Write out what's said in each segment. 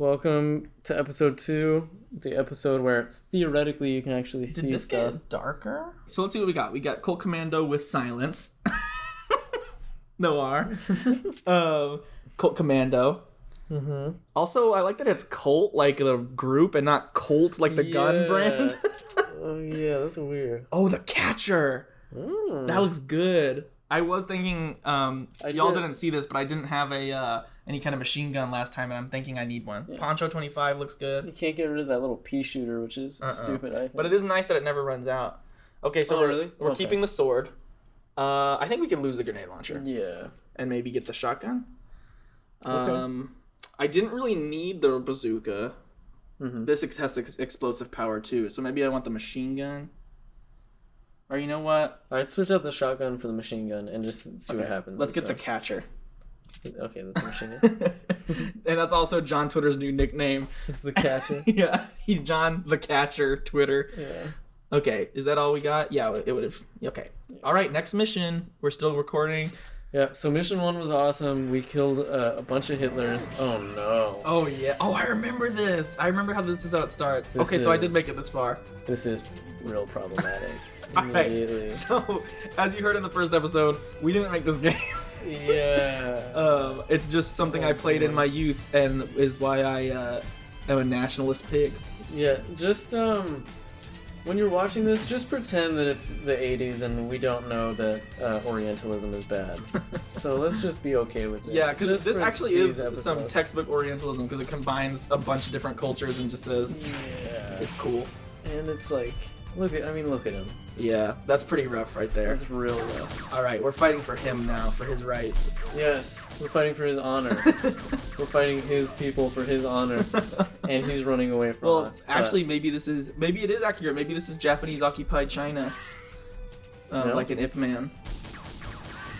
Welcome to episode 2, the episode where theoretically you can actually see Did this stuff. get darker? So let's see what we got. We got Colt Commando with silence. No R. Colt Commando. Mm-hmm. Also, I like that it's Colt like the group and not Colt like the gun brand. Oh yeah, that's weird. Oh, the catcher. That looks good. I was thinking, didn't see this, but I didn't have any kind of machine gun last time, and I'm thinking I need one. Yeah. Poncho 25 looks good. You can't get rid of that little pea shooter, which is stupid, I think. But it is nice that it never runs out. Okay, so we're keeping the sword. I think we could lose the grenade launcher. Yeah. And maybe get the shotgun. Okay. I didn't really need the bazooka. Mm-hmm. This has explosive power too, so maybe I want the machine gun. Or you know what? Alright, switch out the shotgun for the machine gun and just see what happens. Let's get the catcher. Okay, that's the machine gun. And that's also John Twitter's new nickname. It's the catcher. Yeah, he's John the Catcher Twitter. Yeah. Okay, is that all we got? Yeah, it would have. Okay. All right, next mission. We're still recording. Yeah, so mission 1 was awesome. We killed a bunch of Hitlers. Oh no. Oh yeah. Oh, I remember this. I remember how this is how it starts. So I did make it this far. This is real problematic. All right. So, as you heard in the first episode, we didn't make this game. Yeah. It's just something I played in my youth, and is why I am a nationalist pig. Yeah. Just when you're watching this, just pretend that it's the 80s and we don't know that Orientalism is bad. So let's just be okay with it. Yeah, because this actually is episodes. some textbook Orientalism, because it combines a bunch of different cultures and just says, yeah, it's cool. And it's like, look at him. Yeah, that's pretty rough right there. That's real rough. All right, we're fighting for him now, for his rights. Yes, we're fighting for his honor. We're fighting his people for his honor, and he's running away from us. Actually, maybe it is accurate. Maybe this is Japanese occupied China, like an Ip Man,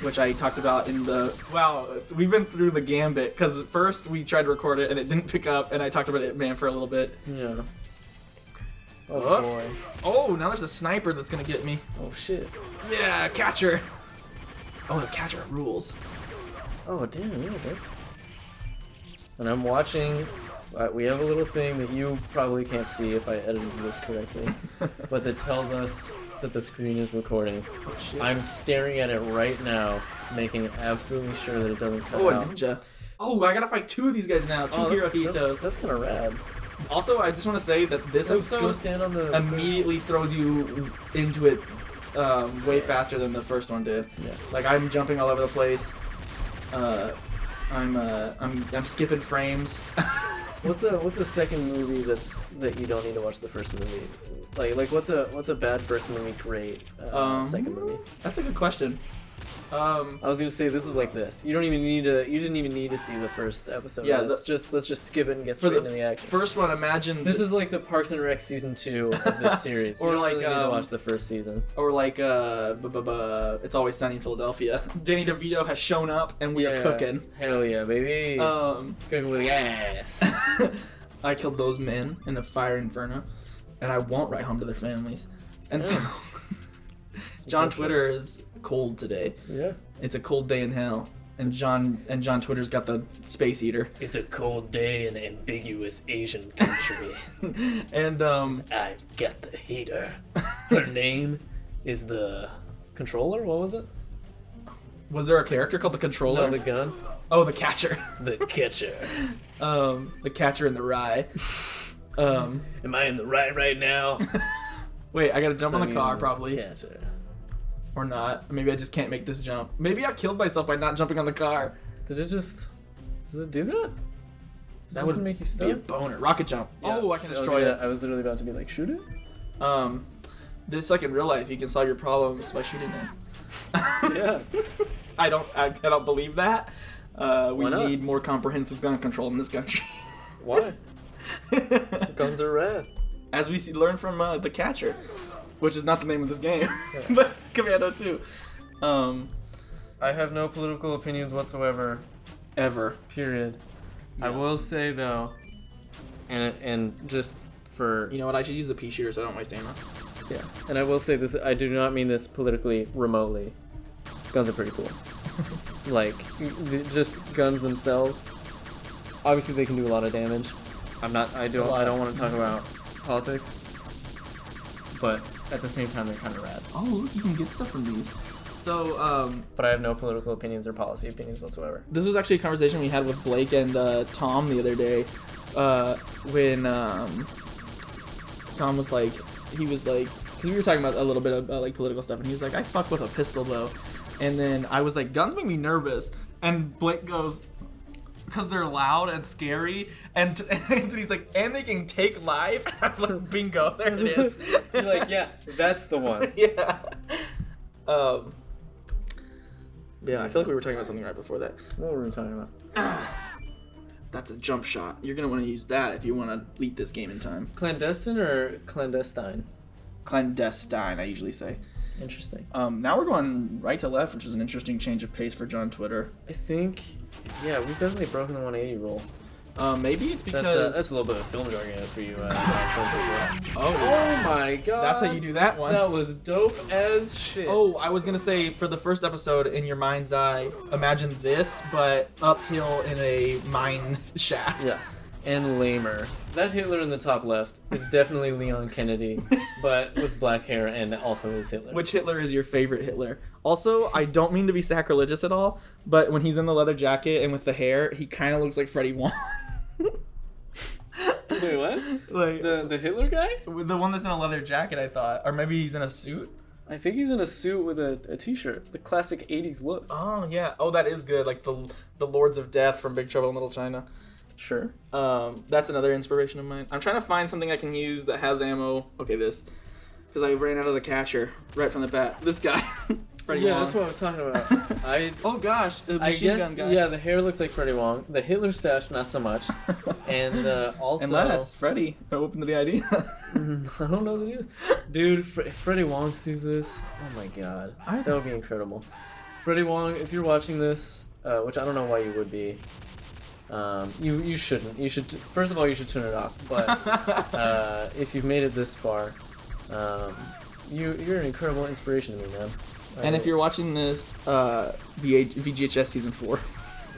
which I talked about in the. Wow, we've been through the gambit, because at first we tried to record it and it didn't pick up, and I talked about Ip Man for a little bit. Yeah. Oh boy. Oh, now there's a sniper that's gonna get me. Oh shit. Yeah, catcher. Oh, the catcher rules. Oh damn, yeah, dude. And I'm watching. We have a little thing that you probably can't see if I edited this correctly, but that tells us that the screen is recording. Oh, shit. I'm staring at it right now, making absolutely sure that it doesn't cut out. out. Oh, a ninja. Oh, I gotta fight 2 of these guys now. 2 Hirohitos. That's kind of rad. Also, I just want to say that this episode immediately throws you into it way faster than the first one did. Yeah. Like, I'm jumping all over the place. I'm skipping frames. What's a second movie that you don't need to watch the first movie? Like what's a bad first movie, great second movie? That's a good question. I was gonna say this is like this. You didn't even need to see the first episode. Yeah, let's just skip it and get straight into the action. First one, imagine this is like the Parks and Rec season 2 of this series. Or you don't like really need to watch the first season. Or like It's Always Sunny in Philadelphia. Danny DeVito has shown up and we are cooking. Hell yeah, baby. Cooking with gas. I killed those men in a fire inferno, and I won't write home to their families. And so John Twitter is cold today. Yeah. It's a cold day in hell. And John Twitter's got the space eater. It's a cold day in an ambiguous Asian country. And I've got the heater. Her name is the controller? What was it? Was there a character called the controller? No, the gun. Oh, the catcher. The catcher. The catcher in the rye. Am I in the right now? Wait, I gotta jump on the car probably. Catcher. Or not. Maybe I just can't make this jump. Maybe I killed myself by not jumping on the car. Does it do that? That would make you stuck? Be a boner. Rocket jump. Yeah. Oh, I can destroy it. I was literally about to be like, shoot it? This like in real life, you can solve your problems by shooting it. Yeah. I don't believe that. We need more comprehensive gun control in this country. Why? Guns are rad. As we learn from the catcher, which is not the name of this game, but Commando 2. I have no political opinions whatsoever. Ever. Period. Yeah. I will say though, and just for... You know what, I should use the pea shooter so I don't waste ammo. Yeah, and I will say this, I do not mean this politically remotely. Guns are pretty cool. Like, just guns themselves, obviously they can do a lot of damage, I don't want to talk about politics, but at the same time they're kind of rad. Oh, look, you can get stuff from these. So, but I have no political opinions or policy opinions whatsoever. This was actually a conversation we had with Blake and Tom the other day, when Tom was like, because we were talking about a little bit about like political stuff, and he was like, I fuck with a pistol though, and then I was like, guns make me nervous, and Blake goes, because they're loud and scary, and Anthony's like, and they can take life. I was like, bingo, there it is. You're like, yeah, that's the one. Yeah. Yeah, I feel like we were talking about something right before that. What were we talking about? That's a jump shot. You're going to want to use that if you want to beat this game in time. Clandestine or clandestine? Clandestine, I usually say. Interesting. Now we're going right to left, which is an interesting change of pace for John Twitter. I think, yeah, we've definitely broken the 180 rule. Maybe it's because... That's a little bit of film jargon for you. Oh my god. That's how you do that one. That was dope as shit. Oh, I was going to say, for the first episode, in your mind's eye, imagine this, but uphill in a mine shaft. Yeah. And lamer. That Hitler in the top left is definitely Leon Kennedy, but with black hair and also is Hitler. Which Hitler is your favorite Hitler? Also, I don't mean to be sacrilegious at all, but when he's in the leather jacket and with the hair, he kind of looks like Freddie Wong. Wait, what? Like the Hitler guy? The one that's in a leather jacket, I thought. Or maybe he's in a suit? I think he's in a suit with a t-shirt. The classic 80s look. Oh, yeah. Oh, that is good. Like the Lords of Death from Big Trouble in Little China. Sure. That's another inspiration of mine. I'm trying to find something I can use that has ammo. Okay, this. Because I ran out of the catcher right from the bat. This guy. Freddie Wong. That's what I was talking about. Oh gosh, the I machine guess, gun guy. yeah, the hair looks like Freddie Wong. The Hitler stash, not so much. And also... Unless, Freddie, open to the idea. I don't know what it is. Dude, if Freddie Wong sees this, oh my god. That would be incredible. Freddie Wong, if you're watching this, which I don't know why you would be, you shouldn't. You should, first of all, you should turn it off. But if you've made it this far, you're an incredible inspiration to me, man. And if you're watching this, VGHS season 4.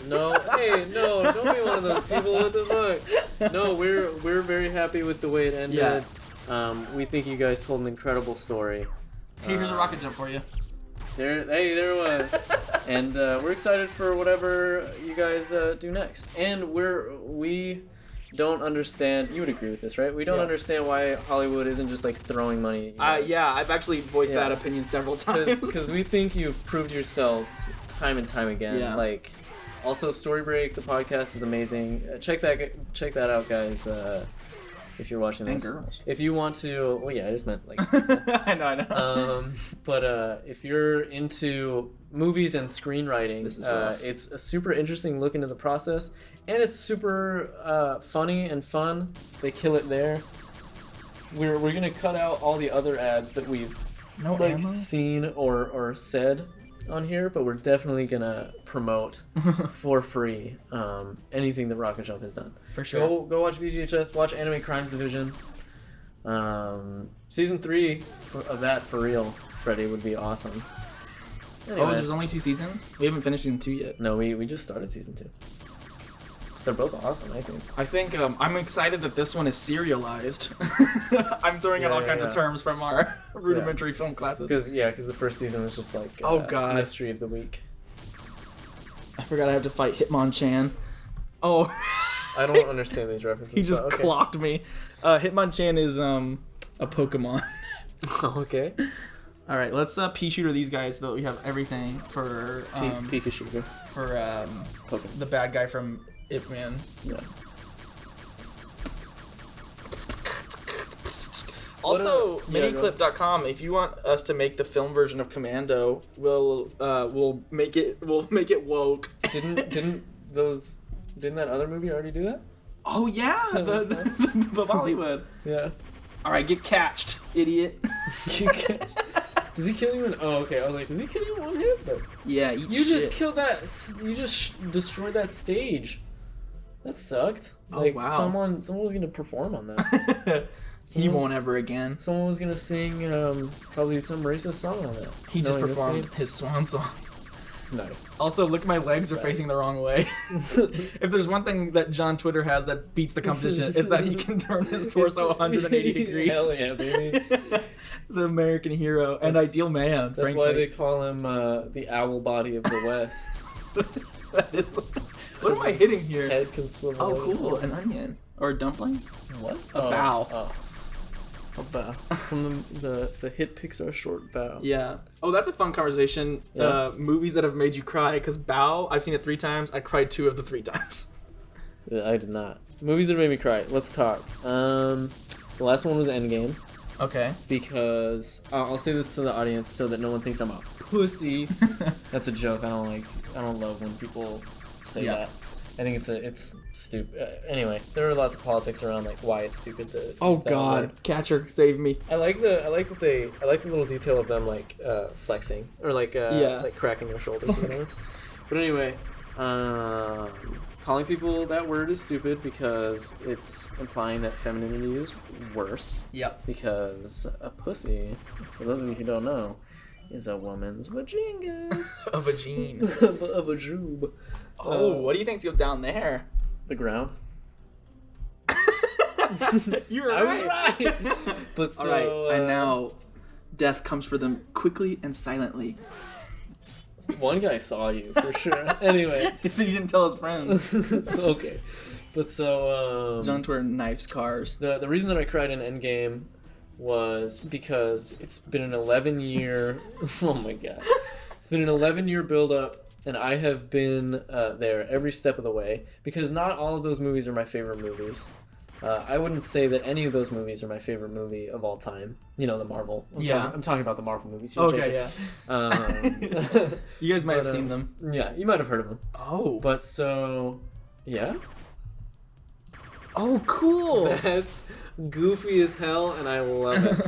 No, hey, no, don't be one of those people. What the fuck? No, we're very happy with the way it ended. Yeah. We think you guys told an incredible story. Hey, here's a rocket jump for you. There it was. And we're excited for whatever you guys do next. And we don't understand. You would agree with this, right? We don't understand why Hollywood isn't just like throwing money at you guys. Yeah, I've actually voiced that opinion several times. Because we think you've proved yourselves time and time again. Yeah. Like, also Story Break, the podcast is amazing. Check that out, guys. If you're watching this, and girls. If you want to, well, yeah, I just meant like. I know. But if you're into movies and screenwriting, this is rough. It's a super interesting look into the process, and it's super funny and fun. They kill it there. We're gonna cut out all the other ads that we've seen or said on here, but we're definitely gonna promote for free anything that Rocket Jump has done. For sure. Go watch VGHS, watch Anime Crimes Division. Season 3 of that for real, Freddy, would be awesome. Anyway. Oh, there's only 2 seasons? We haven't finished season 2 yet. No, we just started season 2. They're both awesome, I think. I think I'm excited that this one is serialized. I'm throwing out all kinds of terms from our rudimentary film classes. Because the first season was just like mystery of the week. I forgot I have to fight Hitmonchan. Oh. I don't understand these references. He just clocked me. Hitmonchan is a Pokemon. Okay. All right, let's pea shooter these guys so that we have everything for Pikachu for the bad guy from Ip Man. Yeah. Also, miniclip.com. If you want us to make the film version of Commando, we'll make it woke. Didn't that other movie already do that? Oh yeah, the Bollywood. Yeah. All right, get catched, idiot. Does he kill you in? Oh, okay. I was like, does he kill you in one hit? But yeah, just killed that. You just destroyed that stage. That sucked. Like, wow. Someone was gonna perform on that. He won't ever again. Someone was gonna sing probably some racist song on that. He just performed his swan song. Nice. Also, look, my legs are facing the wrong way. If there's one thing that John Twitter has that beats the competition, it's that he can turn his torso 180 degrees. Hell yeah, baby. The American hero and ideal man. That's frankly. why they call him the owl body of the West. What am I hitting here? Head can swivel. Oh, cool. An onion. Or a dumpling? What? A bow. Oh. A bow. From the hit Pixar short Bow. Yeah. Oh, that's a fun conversation. Yeah. Movies that have made you cry. Because Bow, I've seen it 3 times. I cried 2 of the 3 times. Yeah, I did not. Movies that made me cry. Let's talk. The last one was Endgame. Okay. Because I'll say this to the audience so that no one thinks I'm a pussy. That's a joke. I don't love when people say that. I think it's stupid. Anyway, there are lots of politics around like why it's stupid to. Oh use that God, word. Catcher, save me. I like the little detail of them like flexing or like like cracking their shoulders or whatever. But anyway, calling people that word is stupid because it's implying that femininity is worse. Yep. Because a pussy, for those of you who don't know, is a woman's vajingus. Of a gene. of a jube. Oh, what do you think's down there? The ground. You were I right. was right. But so, all right, and now death comes for them quickly and silently. one guy saw you for sure. Anyway, He didn't tell his friends. okay, but so John Twitter knifes cars. the reason that I cried in Endgame was because it's been an 11-year. Oh my god, it's been an 11-year build-up. And I have been there every step of the way because not all of those movies are my favorite movies. I wouldn't say that any of those movies are my favorite movie of all time. You know, the Marvel. I'm talking about the Marvel movies. Okay, yeah. You guys might have seen them. Yeah, you might have heard of them. Oh. But so, yeah. Oh, cool. That's goofy as hell, and I love it.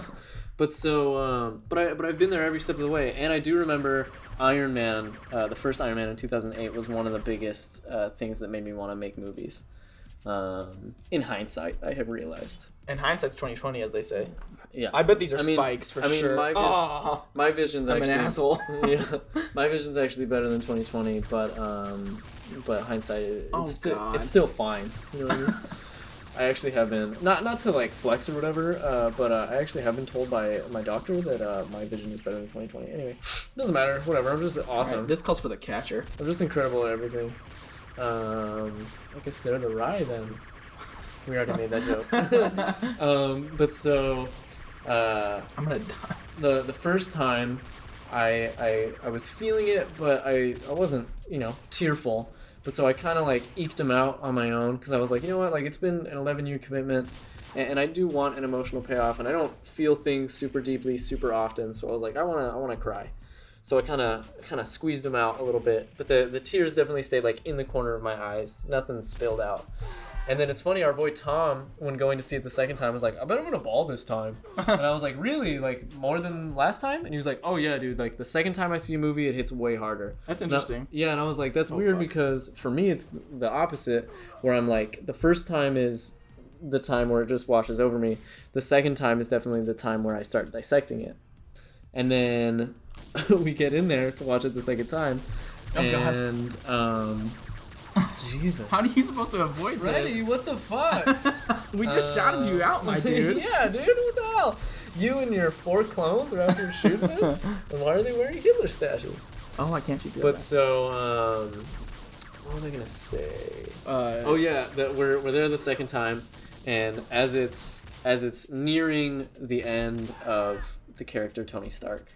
But so, but I've been there every step of the way, and I do remember Iron Man, the first Iron Man in 2008 was one of the biggest things that made me want to make movies. In hindsight, I have realized. And hindsight's 2020, as they say. Yeah. I bet these are spikes for sure. My vision's I'm actually an asshole. yeah, my vision's actually better than 2020, but hindsight, it's still fine. You know what I mean? I actually have been not to like flex or whatever, but I actually have been told by my doctor that my vision is better than 2020. Anyway, doesn't matter. Whatever. I'm just awesome. Right, this calls for the catcher. I'm just incredible at everything. I guess they're the rye then. We already made that joke. But so, I'm gonna die. The first time, I was feeling it, but I wasn't tearful. But so I kind of like eked them out on my own because I was like, you know what, like it's been an 11-year commitment, and I do want an emotional payoff, and I don't feel things super deeply, super often. So I was like, I wanna cry. So I kind of squeezed them out a little bit, but the tears definitely stayed like in the corner of my eyes. Nothing spilled out. And then it's funny, our boy Tom, when going to see it the second time, was like, I bet I'm gonna bawl this time. And I was like, really? Like, more than last time? And he was like, oh yeah, dude, like, the second time I see a movie, it hits way harder. That's interesting. And I was like, that's weird because for me, it's the opposite, where I'm like, the first time is the time where it just washes over me. The second time is definitely the time where I start dissecting it. And then we get in there to watch it the second time. And, Jesus. How are you supposed to avoid Freddy, this? What the fuck? We just shouted you out, my dude. Yeah, dude, what the hell? You and your 4 clones are out here shooting us? And why are they wearing Hitler stashes? Oh, I can't shoot you. But so, what was I gonna say? Oh yeah, that we're there the second time, and as it's nearing the end of the character Tony Stark,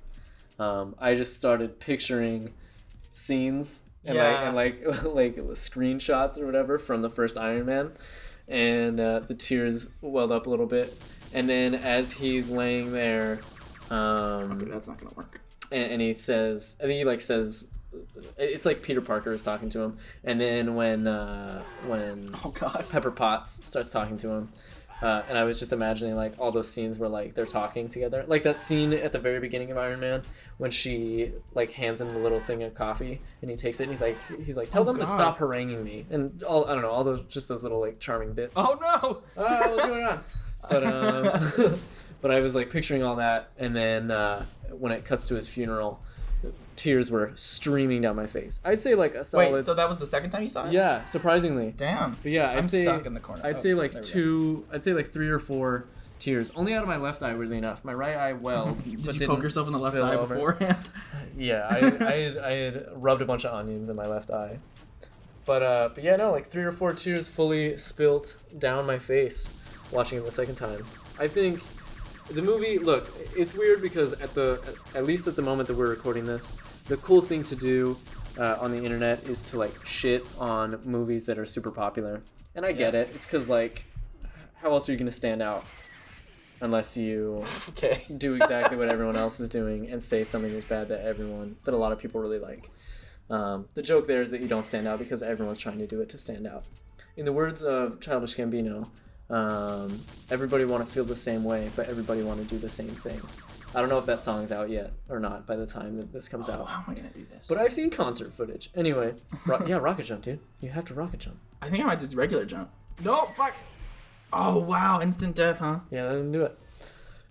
I just started picturing scenes and like screenshots or whatever from the first Iron Man, and the tears welled up a little bit. And then as he's laying there, okay, that's not gonna work. And he says, I think he like says, it's like Peter Parker is talking to him, and then when Oh God, Pepper Potts starts talking to him. And I was just imagining like all those scenes where like they're talking together, like that scene at the very beginning of Iron Man when she like hands him the little thing of coffee and he takes it and he's like tell them to stop haranguing me, and all I don't know, all those little like charming bits. Oh no! What's going on? But but I was like picturing all that, and then when it cuts to his funeral, tears were streaming down my face. I'd say like a solid. Wait, so that was the second time you saw it? Yeah, surprisingly. Damn. But yeah, I'm stuck in the corner. I'd say like two. I'd say like 3 or 4 tears. Only out of my left eye, weirdly enough. My right eye welled. Did you poke yourself in the left eye beforehand? Yeah, I had rubbed a bunch of onions in my left eye. But yeah, no, like 3 or 4 tears fully spilt down my face watching it the second time. I think the movie, look, it's weird because at least at the moment that we're recording this, the cool thing to do on the internet is to like shit on movies that are super popular. And I get it. It's because like, how else are you going to stand out unless you do exactly what everyone else is doing and say something that's bad that a lot of people really like. The joke there is that you don't stand out because everyone's trying to do it to stand out. In the words of Childish Gambino, everybody want to feel the same way, but everybody want to do the same thing. I don't know if that song's out yet or not by the time that this comes out. How am I going to do this? But I've seen concert footage. Anyway, yeah, rocket jump, dude. You have to rocket jump. I think I might just regular jump. No, fuck. Oh, wow. Instant death, huh? Yeah, I didn't do it.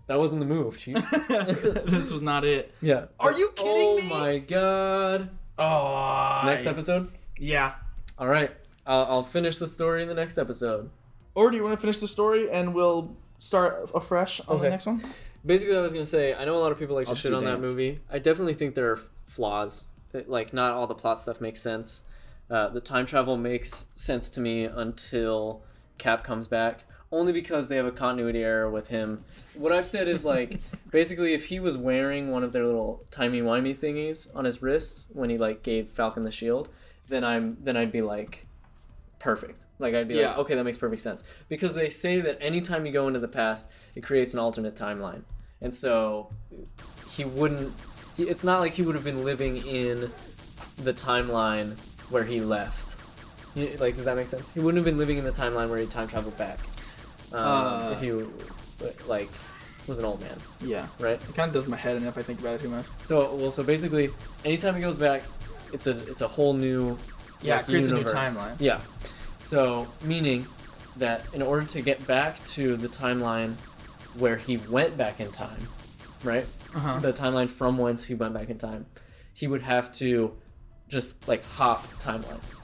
That wasn't the move, chief. This was not it. Yeah. Are you kidding me? Oh my god. Oh. Next episode? Yeah. All right. I'll finish the story in the next episode. Or do you want to finish the story and we'll start afresh on the next one? Basically, I was going to say, I know a lot of people like to shit on that movie. I definitely think there are flaws. Like, not all the plot stuff makes sense. The time travel makes sense to me until Cap comes back. Only because they have a continuity error with him. What I've said is, like, basically, if he was wearing one of their little timey-wimey thingies on his wrist when he, like, gave Falcon the shield, then I'd be, like, perfect. Like, I'd be like, okay, that makes perfect sense. Because they say that anytime you go into the past, it creates an alternate timeline. And so, it's not like he would have been living in the timeline where he left. Like, does that make sense? He wouldn't have been living in the timeline where he time traveled back. If he, like, was an old man. Yeah. Right? It kind of does my head in if I think about it too much. So basically, anytime he goes back, it's a whole new it creates universe. a new timeline. Yeah. So, meaning that in order to get back to the timeline where he went back in time, right? The timeline from whence he went back in time, he would have to just, like, hop timelines.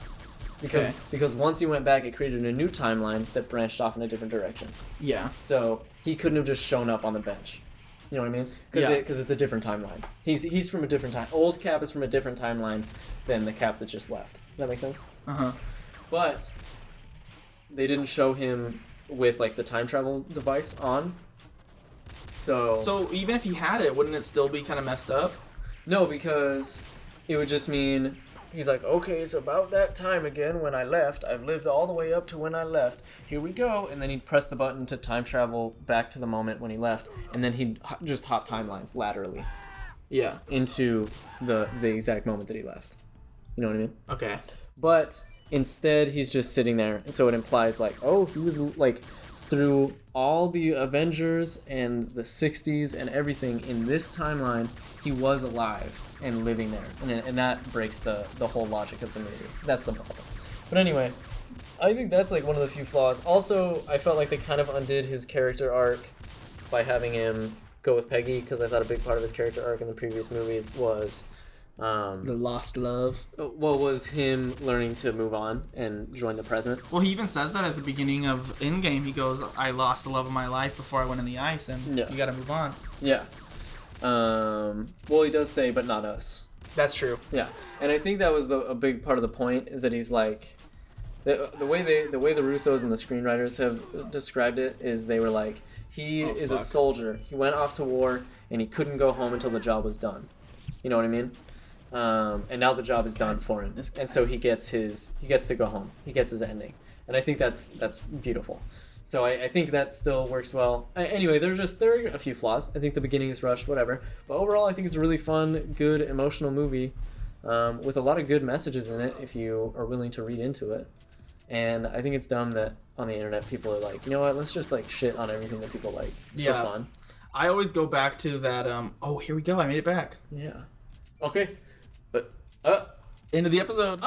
Because once he went back, it created a new timeline that branched off in a different direction. Yeah. So he couldn't have just shown up on the bench. You know what I mean? Because it's a different timeline. He's from a different time. Old Cap is from a different timeline than the Cap that just left. Does that make sense? But they didn't show him with, like, the time travel device on. So even if he had it, wouldn't it still be kind of messed up? No, because it would just mean he's like, okay, it's about that time again when I left. I've lived all the way up to when I left. Here we go. And then he'd press the button to time travel back to the moment when he left. And then he'd just hop timelines laterally. Yeah. Into the exact moment that he left. You know what I mean? Okay. But instead, he's just sitting there. And so it implies, like, oh, he was, like, through all the Avengers and the 60s and everything in this timeline, he was alive and living there. And that breaks the whole logic of the movie. That's the problem. But anyway, I think that's, like, one of the few flaws. Also, I felt like they kind of undid his character arc by having him go with Peggy, because I thought a big part of his character arc in the previous movies was the lost love. Well, was him learning to move on and join the present. Well, he even says that at the beginning of Endgame. He goes, I lost the love of my life before I went in the ice, and you gotta move on. Yeah. Well, he does say, but not us. That's true. Yeah. And I think that was a big part of the point, is that he's like, the way the Russos and the screenwriters have described it is they were like, he is a soldier. He went off to war, and he couldn't go home until the job was done. You know what I mean? And now the job is done for him, and so he gets to go home. He gets his ending, and I think that's beautiful. So I think that still works well. Anyway, there are a few flaws. I think the beginning is rushed, whatever. But overall, I think it's a really fun, good, emotional movie with a lot of good messages in it if you are willing to read into it. And I think it's dumb that on the internet people are like, you know what, let's just, like, shit on everything that people like for fun. I always go back to that. Oh, here we go. I made it back. Yeah. Okay. End of the episode.